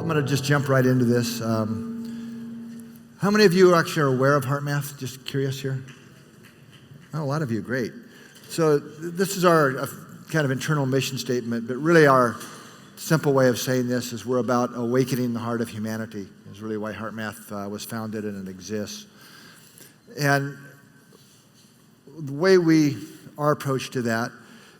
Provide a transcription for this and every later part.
I'm going to just jump right into this. How many of you actually are aware of HeartMath? Just curious here. Oh, a lot of you, great. So this is our kind of internal mission statement, but really our simple way of saying this is we're about awakening the heart of humanity. Is really why HeartMath was founded and it exists. And the way our approach to that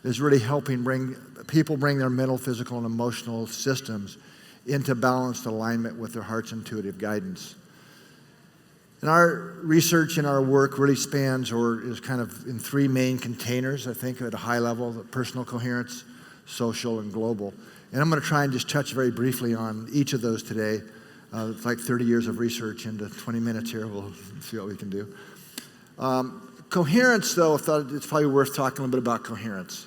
is really helping people bring their mental, physical, and emotional systems into balanced alignment with their heart's intuitive guidance. And our research and our work really spans or is kind of in three main containers, I think, at a high level: the personal coherence, social, and global. And I'm going to try and just touch very briefly on each of those today. It's like 30 years of research into 20 minutes here. We'll see what we can do. Coherence, though, I thought it's probably worth talking a little bit about coherence.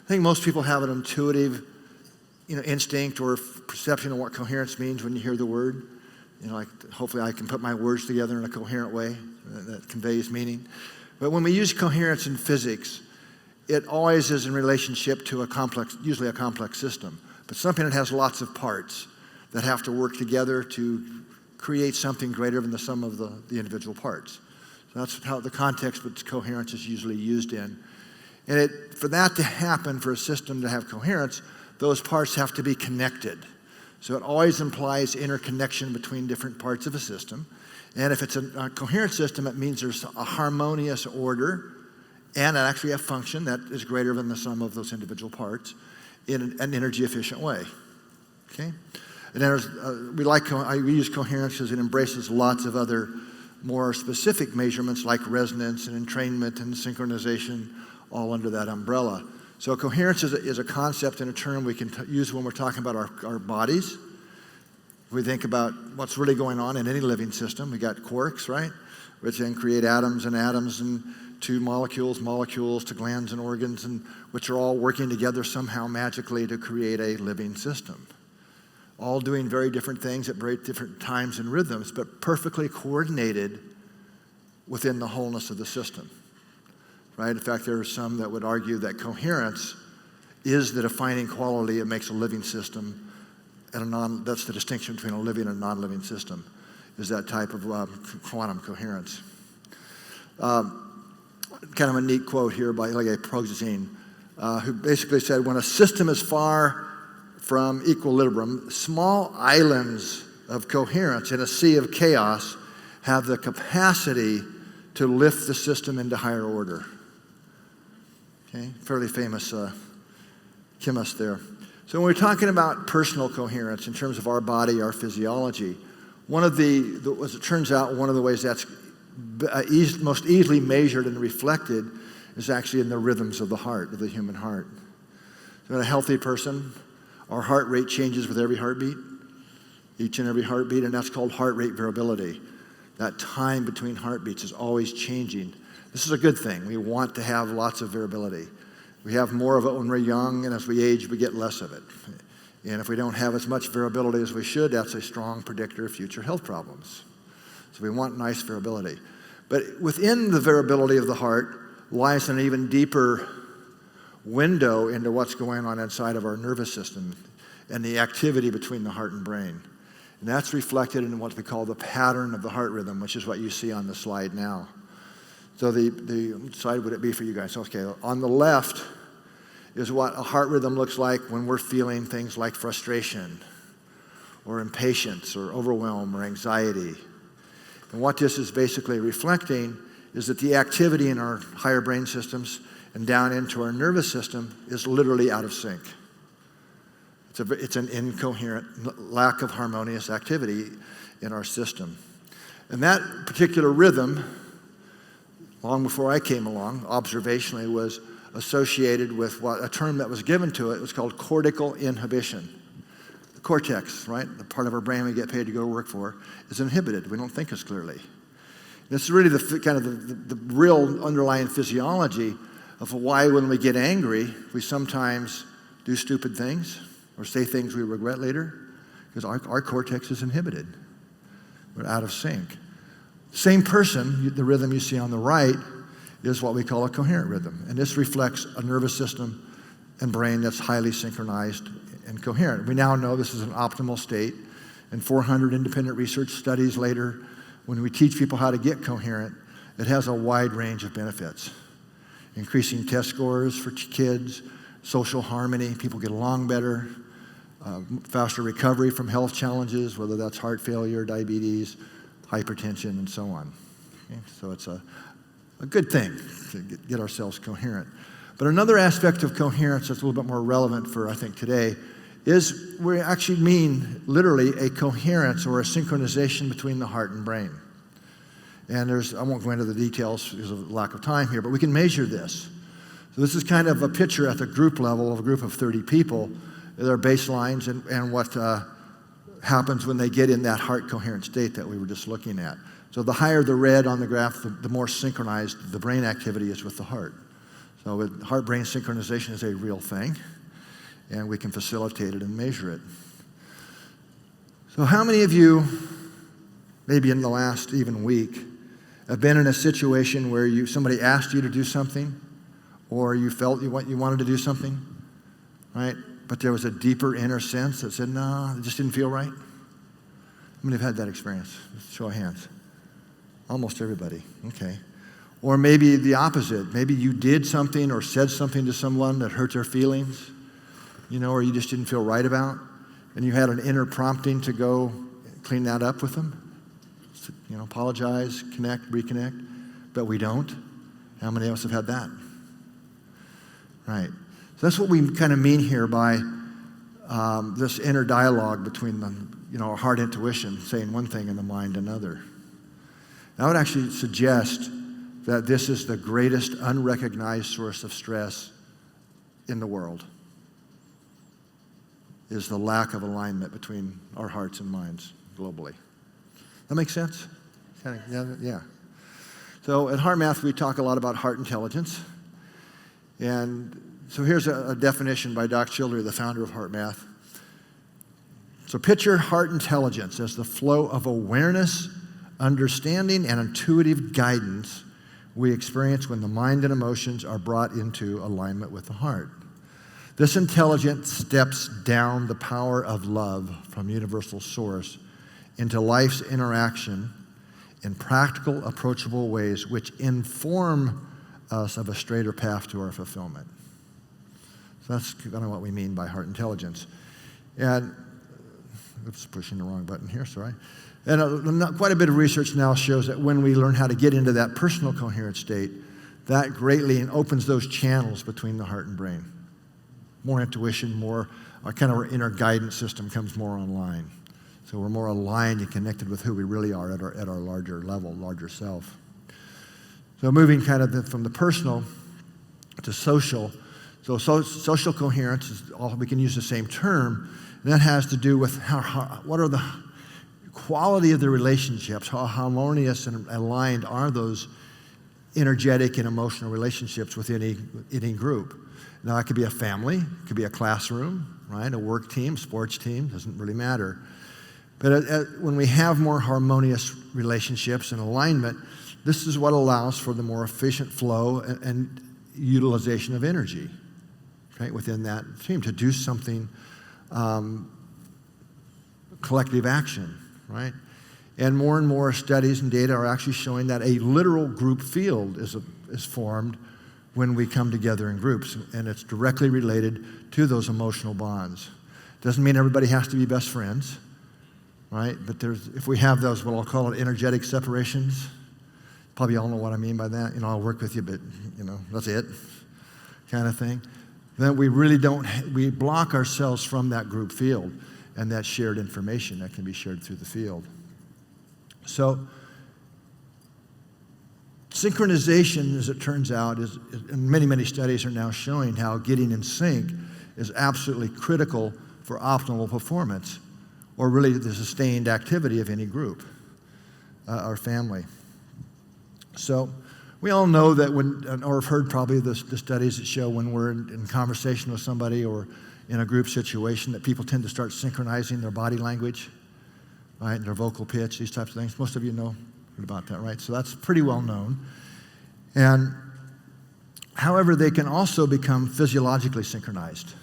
I think most people have an intuitive, instinct or perception of what coherence means when you hear the word. Like hopefully I can put my words together in a coherent way that conveys meaning. But when we use coherence in physics, it always is in relationship to usually a complex system, but something that has lots of parts that have to work together to create something greater than the sum of the individual parts. So that's how the context which coherence is usually used in. And for that to happen, for a system to have coherence, those parts have to be connected. So it always implies interconnection between different parts of a system. And if it's a coherent system, it means there's a harmonious order and actually a function that is greater than the sum of those individual parts in an energy efficient way. Okay? And then we use coherence because it embraces lots of other more specific measurements like resonance and entrainment and synchronization, all under that umbrella. So coherence is a concept and a term we can use when we're talking about our bodies. If we think about what's really going on in any living system, we got quarks, right? Which then create atoms and to molecules to glands and organs, and which are all working together somehow magically to create a living system. All doing very different things at very different times and rhythms, but perfectly coordinated within the wholeness of the system. Right? In fact, there are some that would argue that coherence is the defining quality that makes a living system, and that's the distinction between a living and non-living system, is that type of quantum coherence. Kind of a neat quote here by Progazine, who basically said, when a system is far from equilibrium, small islands of coherence in a sea of chaos have the capacity to lift the system into higher order. Okay, fairly famous chemist there. So when we're talking about personal coherence in terms of our body, our physiology, as it turns out, one of the ways that's most easily measured and reflected is actually in the rhythms of the heart, of the human heart. So in a healthy person, our heart rate changes with every heartbeat, each and every heartbeat, and that's called heart rate variability. That time between heartbeats is always changing. This is a good thing. We want to have lots of variability. We have more of it when we're young, and as we age, we get less of it. And if we don't have as much variability as we should, that's a strong predictor of future health problems. So we want nice variability. But within the variability of the heart lies an even deeper window into what's going on inside of our nervous system and the activity between the heart and brain. And that's reflected in what we call the pattern of the heart rhythm, which is what you see on the slide now. So the slide would it be for you guys? Okay, on the left is what a heart rhythm looks like when we're feeling things like frustration or impatience or overwhelm or anxiety. And what this is basically reflecting is that the activity in our higher brain systems and down into our nervous system is literally out of sync. It's an incoherent, lack of harmonious activity in our system. And that particular rhythm, long before I came along, observationally, was associated with a term that was given to it was called cortical inhibition. The cortex, right, the part of our brain we get paid to go to work for, is inhibited. We don't think as clearly. This is really the real underlying physiology of why when we get angry, we sometimes do stupid things or say things we regret later, because our cortex is inhibited. We're out of sync. Same person, the rhythm you see on the right, is what we call a coherent rhythm. And this reflects a nervous system and brain that's highly synchronized and coherent. We now know this is an optimal state, and 400 independent research studies later, when we teach people how to get coherent, it has a wide range of benefits. Increasing test scores for kids, social harmony, people get along better, faster recovery from health challenges, whether that's heart failure, diabetes, hypertension, and so on. Okay? So it's a good thing to get ourselves coherent. But another aspect of coherence that's a little bit more relevant for, I think, today is we actually mean literally a coherence or a synchronization between the heart and brain. And I won't go into the details because of lack of time here, but we can measure this. So this is kind of a picture at the group level of a group of 30 people, their baselines and what happens when they get in that heart coherent state that we were just looking at. So the higher the red on the graph, the more synchronized the brain activity is with the heart. So with heart-brain synchronization is a real thing, and we can facilitate it and measure it. So how many of you, maybe in the last even week, have been in a situation where somebody asked you to do something, or you felt you wanted to do something, right? But there was a deeper inner sense that said, no, it just didn't feel right? How many have had that experience? Show of hands. Almost everybody, okay. Or maybe the opposite. Maybe you did something or said something to someone that hurt their feelings, or you just didn't feel right about, and you had an inner prompting to go clean that up with them. Apologize, connect, reconnect, but we don't. How many of us have had that? Right. So that's what we kind of mean here by this inner dialogue between our heart intuition saying one thing and the mind another. I would actually suggest that this is the greatest unrecognized source of stress in the world, is the lack of alignment between our hearts and minds globally. That makes sense? Yeah. So at HeartMath, we talk a lot about heart intelligence. And so here's a definition by Doc Childre, the founder of HeartMath. So picture heart intelligence as the flow of awareness, understanding, and intuitive guidance we experience when the mind and emotions are brought into alignment with the heart. This intelligence steps down the power of love from universal source into life's interaction in practical, approachable ways which inform us of a straighter path to our fulfillment. So that's kind of what we mean by heart intelligence. And, oops, pushing the wrong button here, sorry. And quite a bit of research now shows that when we learn how to get into that personal coherent state, that greatly opens those channels between the heart and brain. More intuition, more our inner guidance system comes more online. So we're more aligned and connected with who we really are at our larger level, larger self. So moving kind of from the personal to social. So social coherence is we can use the same term, and that has to do with what are the quality of the relationships, how harmonious and aligned are those energetic and emotional relationships with any group. Now, it could be a family, it could be a classroom, right? A work team, sports team, doesn't really matter. But when we have more harmonious relationships and alignment, this is what allows for the more efficient flow and utilization of energy, right, within that team to do something, collective action, right? And more studies and data are actually showing that a literal group field is formed when we come together in groups, and it's directly related to those emotional bonds. Doesn't mean everybody has to be best friends, right? But if we have those, what I'll call it energetic separations, probably all know what I mean by that. I'll work with you, but that's it, kind of thing. Then we really we block ourselves from that group field and that shared information that can be shared through the field. So synchronization, as it turns out, and many studies are now showing how getting in sync is absolutely critical for optimal performance, or really the sustained activity of any group or family. So we all know that or have heard probably the studies that show when we're in conversation with somebody or in a group situation that people tend to start synchronizing their body language, right, their vocal pitch, these types of things. Most of you know about that, right? So that's pretty well known. And however, they can also become physiologically synchronized.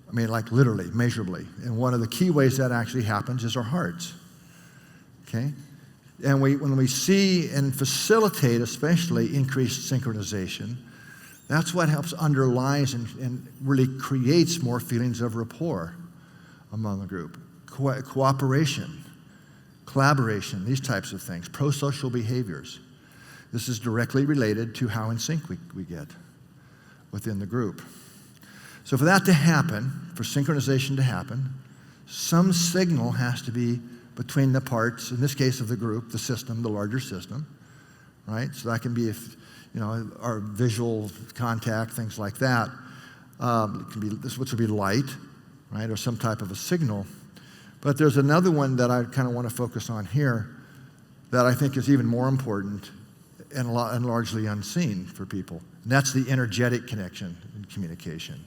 I mean, like literally, measurably. And one of the key ways that actually happens is our hearts, okay? And when we see and facilitate, especially increased synchronization, that's what helps underlies and really creates more feelings of rapport among the group. Cooperation, collaboration, these types of things, pro-social behaviors. This is directly related to how in sync we get within the group. So for that to happen, for synchronization to happen, some signal has to be between the parts, in this case of the group, the system, the larger system, right? So that can be, our visual contact, things like that. It can be, which would be light, right, or some type of a signal. But there's another one that I kind of want to focus on here that I think is even more important and largely unseen for people. And that's the energetic connection and communication.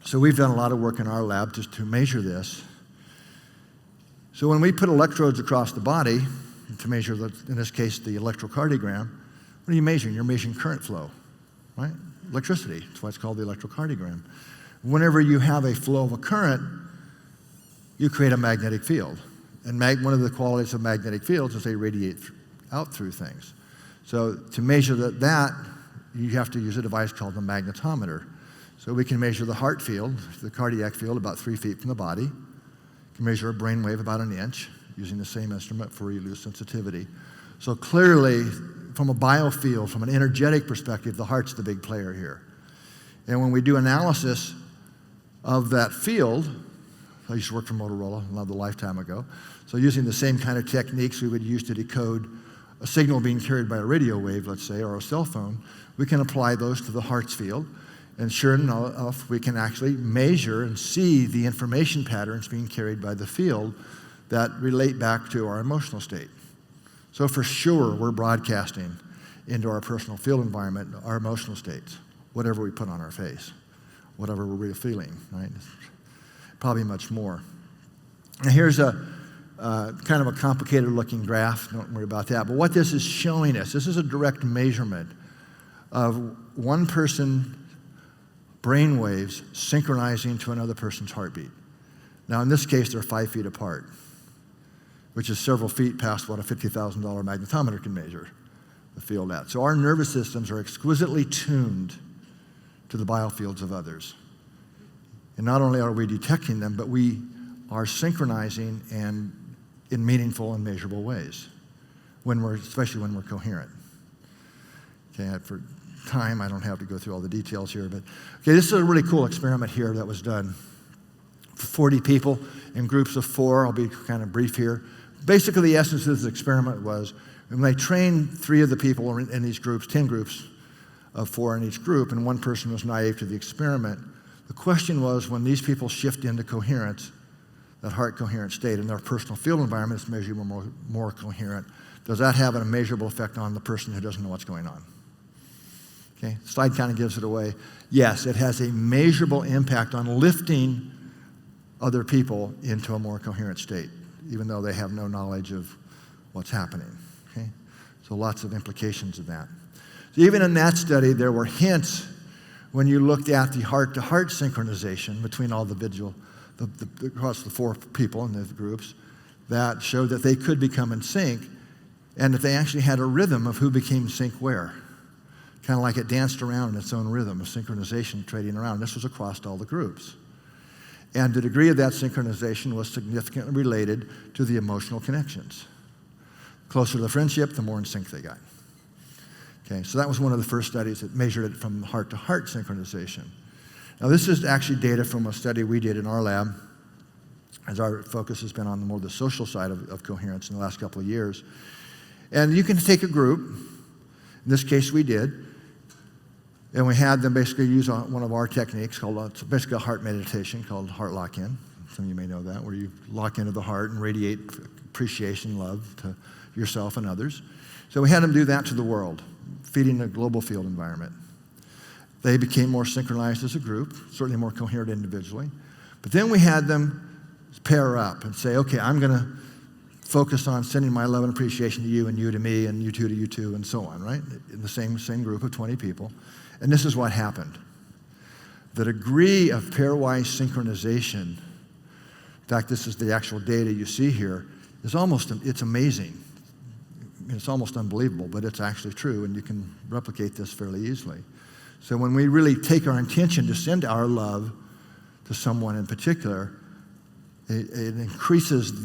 So we've done a lot of work in our lab just to measure this. So when we put electrodes across the body to measure, in this case, the electrocardiogram, what are you measuring? You're measuring current flow, right? Electricity. That's why it's called the electrocardiogram. Whenever you have a flow of a current, you create a magnetic field. And one of the qualities of magnetic fields is they radiate out through things. So to measure that, you have to use a device called the magnetometer. So we can measure the heart field, the cardiac field, about 3 feet from the body. We can measure a brain wave about 1 inch using the same instrument for you-lose sensitivity. So clearly, from a biofield, from an energetic perspective, the heart's the big player here. And when we do analysis of that field, I used to work for Motorola a lifetime ago, so using the same kind of techniques we would use to decode a signal being carried by a radio wave, let's say, or a cell phone, we can apply those to the heart's field. And sure enough, we can actually measure and see the information patterns being carried by the field that relate back to our emotional state. So for sure, we're broadcasting into our personal field environment our emotional states, whatever we put on our face, whatever we're really feeling, right? Probably much more. Now here's a kind of a complicated looking graph, don't worry about that. But what this is showing us, this is a direct measurement of one person brain waves synchronizing to another person's heartbeat. Now in this case, they're 5 feet apart, which is several feet past what a $50,000 magnetometer can measure the field at. So our nervous systems are exquisitely tuned to the biofields of others. And not only are we detecting them, but we are synchronizing and in meaningful and measurable ways, especially when we're coherent. Okay, for time, I don't have to go through all the details here, but okay, this is a really cool experiment here that was done for 40 people in groups of 4. I'll be kind of brief here. Basically, the essence of this experiment was when they trained 3 of the people in these groups, 10 groups of 4 in each group, and one person was naive to the experiment. The question was, when these people shift into coherence, that heart coherent state, and their personal field environment is measured more coherent, does that have a measurable effect on the person who doesn't know what's going on? Okay, the slide kind of gives it away. Yes, it has a measurable impact on lifting other people into a more coherent state, even though they have no knowledge of what's happening. Okay, so lots of implications of that. So even in that study, there were hints when you looked at the heart-to-heart synchronization between all the across the 4 people in the groups that showed that they could become in sync, and that they actually had a rhythm of who became sync where. Kind of like it danced around in its own rhythm of synchronization trading around. This was across all the groups. And the degree of that synchronization was significantly related to the emotional connections. Closer to the friendship, the more in sync they got. Okay, so that was one of the first studies that measured it from heart-to-heart synchronization. Now this is actually data from a study we did in our lab, as our focus has been on more the social side of coherence in the last couple of years. And you can take a group, in this case we did, and we had them basically use one of our techniques called, it's basically a heart meditation called heart lock-in. Some of you may know that, where you lock into the heart and radiate appreciation, love to yourself and others. So we had them do that to the world, feeding a global field environment. They became more synchronized as a group, certainly more coherent individually. But then we had them pair up and say, okay, I'm going to focus on sending my love and appreciation to you and you to me and you two to you two and so on, right? In the same group of 20 people. And this is what happened. the degree of pairwise synchronization, in fact, this is the actual data you see here, it's amazing. It's almost unbelievable, but it's actually true, and you can replicate this fairly easily. So when we really take our intention to send our love to someone in particular, it increases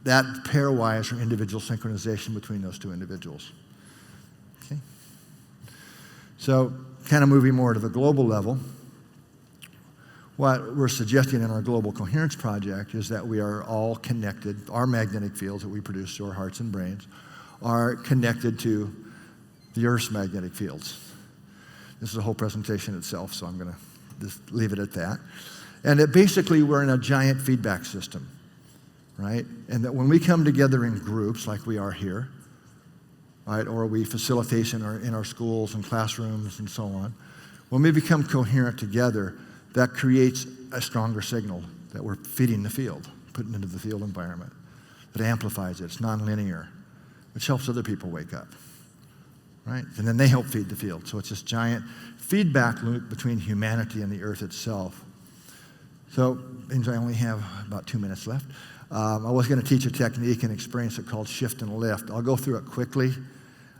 that pairwise or individual synchronization between those two individuals. Okay? So kind of moving more to the global level, what we're suggesting in our Global Coherence Project is that we are all connected. Our magnetic fields that we produce through our hearts and brains are connected to the Earth's magnetic fields. This is a whole presentation itself, so I'm going to just leave it at that. And that basically we're in a giant feedback system, right? And that when we come together in groups like we are here, right, or we facilitate in our schools and classrooms and so on, when we become coherent together, that creates a stronger signal that we're feeding the field, putting into the field environment. It amplifies it. It's nonlinear, which helps other people wake up, right? And then they help feed the field. So it's this giant feedback loop between humanity and the Earth itself. So, means I only have about 2 minutes left. I was going to teach a technique and experience it called shift and lift. I'll go through it quickly,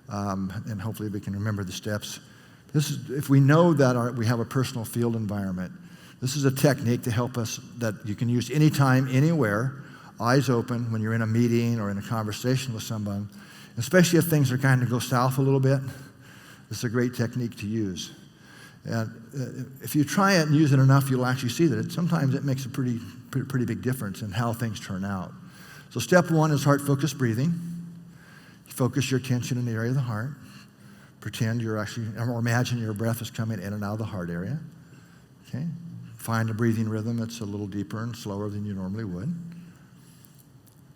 and hopefully we can remember the steps. This is, if we know that we have a personal field environment, this is a technique to help us that you can use anytime, anywhere, eyes open when you're in a meeting or in a conversation with someone, especially if things are kind of go south a little bit. This is a great technique to use. And if you try it and use it enough, you'll actually see that sometimes it makes a pretty big difference in how things turn out. So step one is heart-focused breathing. You focus your attention in the area of the heart. Pretend you're actually, or imagine your breath is coming in and out of the heart area. Okay? Find a breathing rhythm that's a little deeper and slower than you normally would.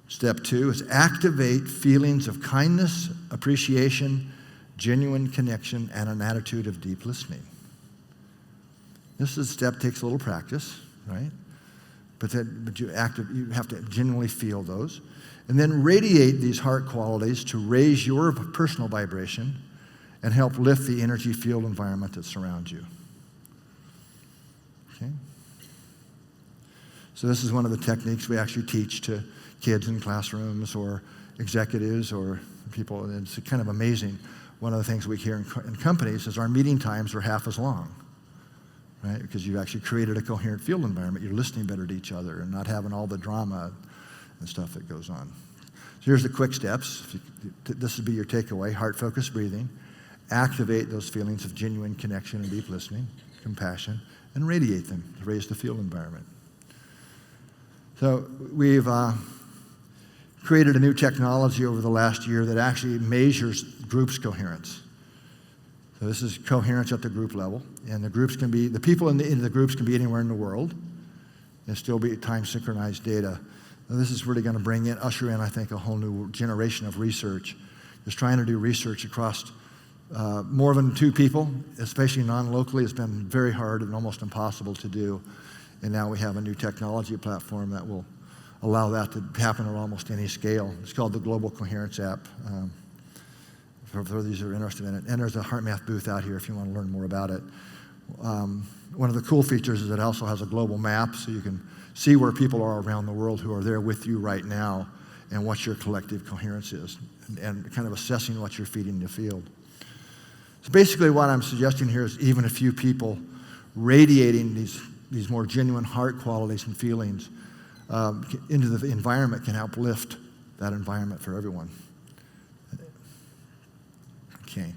Step two is activate feelings of kindness, appreciation, genuine connection, and an attitude of deep listening. This is a step takes a little practice, right? But you have to genuinely feel those. And then radiate these heart qualities to raise your personal vibration and help lift the energy field environment that surrounds you. Okay? So this is one of the techniques we actually teach to kids in classrooms or executives or people. And it's kind of amazing. One of the things we hear in companies is our meeting times are half as long, right? Because you've actually created a coherent field environment. You're listening better to each other and not having all the drama and stuff that goes on. So here's the quick steps. This would be your takeaway: heart-focused breathing. Activate those feelings of genuine connection and deep listening, compassion, and radiate them to raise the field environment. So we've created a new technology over the last year that actually measures groups' coherence. So this is coherence at the group level, and the people in the groups can be anywhere in the world and still be time-synchronized data. Now this is really going to usher in, I think, a whole new generation of research. Just trying to do research across more than two people, especially non-locally, has been very hard and almost impossible to do. And now we have a new technology platform that will allow that to happen at almost any scale. It's called the Global Coherence App, for those who are interested in it. And there's a HeartMath booth out here if you want to learn more about it. One of the cool features is it also has a global map, so you can see where people are around the world who are there with you right now and what your collective coherence is, and kind of assessing what you're feeding the field. So basically what I'm suggesting here is even a few people radiating these more genuine heart qualities and feelings into the environment can help lift that environment for everyone. Okay,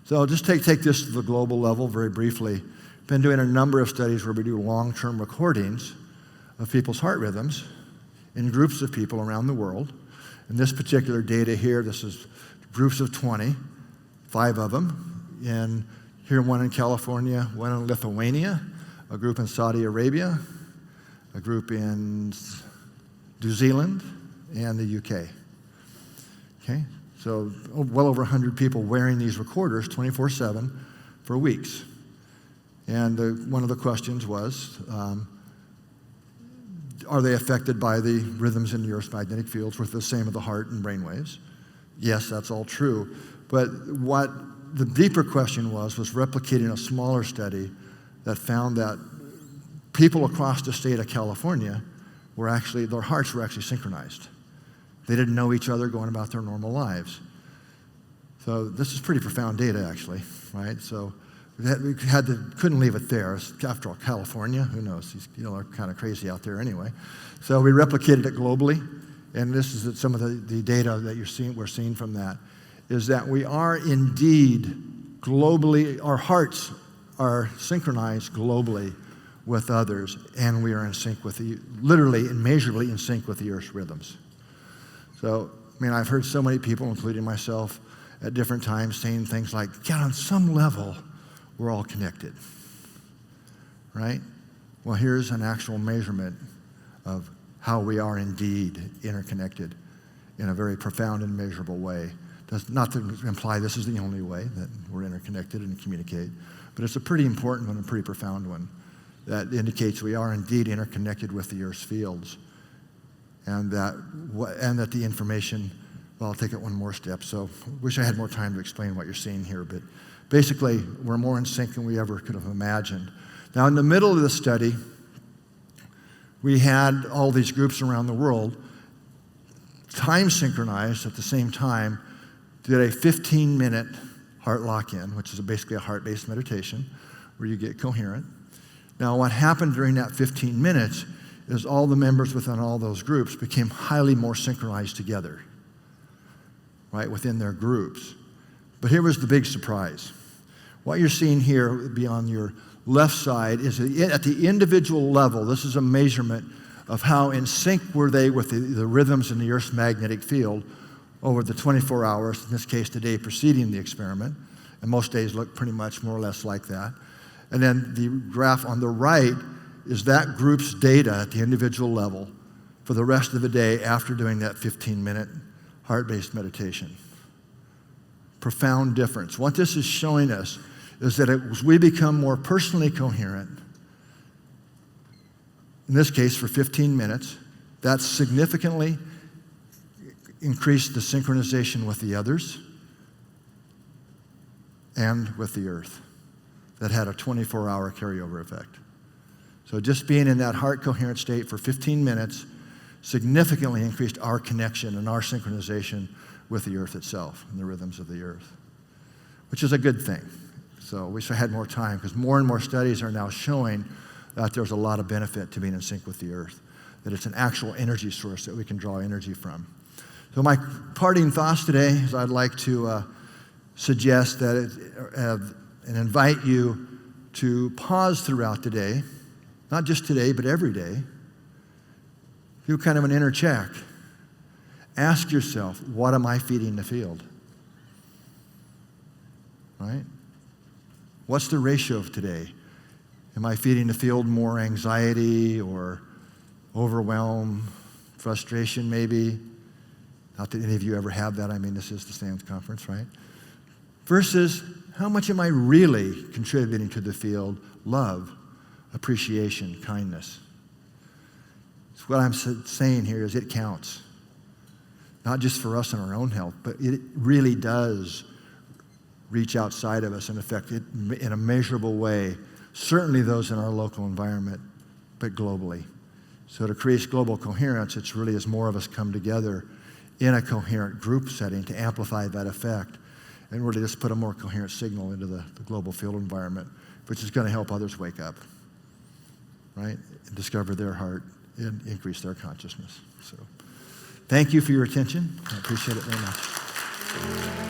so I'll just take this to the global level very briefly. Been doing a number of studies where we do long-term recordings of people's heart rhythms in groups of people around the world. And this particular data here, this is groups of 20, 5 of them. And here one in California, one in Lithuania, a group in Saudi Arabia, a group in New Zealand, and the UK. Okay, so well over 100 people wearing these recorders 24/7 for weeks. And one of the questions was, are they affected by the rhythms in the Earth's magnetic fields with the same of the heart and brain waves? Yes, that's all true. But what the deeper question was replicating a smaller study that found that people across the state of California their hearts were actually synchronized. They didn't know each other going about their normal lives. So this is pretty profound data, actually, right? So couldn't leave it there. After all, California, who knows? They're kind of crazy out there anyway. So we replicated it globally, and this is some of the data that we're seeing from that, is that we are indeed globally, our hearts are synchronized globally with others, and we are in sync with literally and measurably in sync with the Earth's rhythms. So, I've heard so many people, including myself, at different times saying things like, yeah, on some level, we're all connected, right? Well, here's an actual measurement of how we are indeed interconnected in a very profound and measurable way. That's not to imply this is the only way that we're interconnected and communicate, but it's a pretty important one and pretty profound one that indicates we are indeed interconnected with the Earth's fields, and that the information, well, I'll take it one more step. So wish I had more time to explain what you're seeing here, but basically, we're more in sync than we ever could have imagined. Now, in the middle of the study, we had all these groups around the world time synchronized at the same time, did a 15-minute heart lock-in, which is basically a heart-based meditation where you get coherent. Now, what happened during that 15 minutes is all the members within all those groups became highly more synchronized together, right, within their groups. But here was the big surprise. What you're seeing here, be on your left side, is at the individual level. This is a measurement of how in sync were they with the rhythms in the Earth's magnetic field over the 24 hours, in this case, the day preceding the experiment. And most days look pretty much more or less like that. And then the graph on the right is that group's data at the individual level for the rest of the day after doing that 15-minute heart-based meditation. Profound difference. What this is showing us is that as we become more personally coherent, in this case for 15 minutes, that significantly increased the synchronization with the others and with the Earth. That had a 24-hour carryover effect. So just being in that heart coherent state for 15 minutes significantly increased our connection and our synchronization with the Earth itself and the rhythms of the Earth, which is a good thing. So I wish I had more time, because more and more studies are now showing that there's a lot of benefit to being in sync with the Earth, that it's an actual energy source that we can draw energy from. So my parting thoughts today is I'd like to suggest that and invite you to pause throughout the day, not just today, but every day. Do kind of an inner check. Ask yourself, what am I feeding the field? Right? What's the ratio of today? Am I feeding the field more anxiety or overwhelm, frustration maybe? Not that any of you ever have that. This is the SANS conference, right? Versus, how much am I really contributing to the field? Love, appreciation, kindness. So what I'm saying here is it counts. Not just for us and our own health, but it really does reach outside of us and affect it in a measurable way, certainly those in our local environment, but globally. So to create global coherence, it's really as more of us come together in a coherent group setting to amplify that effect and really just put a more coherent signal into the global field environment, which is going to help others wake up, right? And discover their heart and increase their consciousness. So thank you for your attention. I appreciate it very much.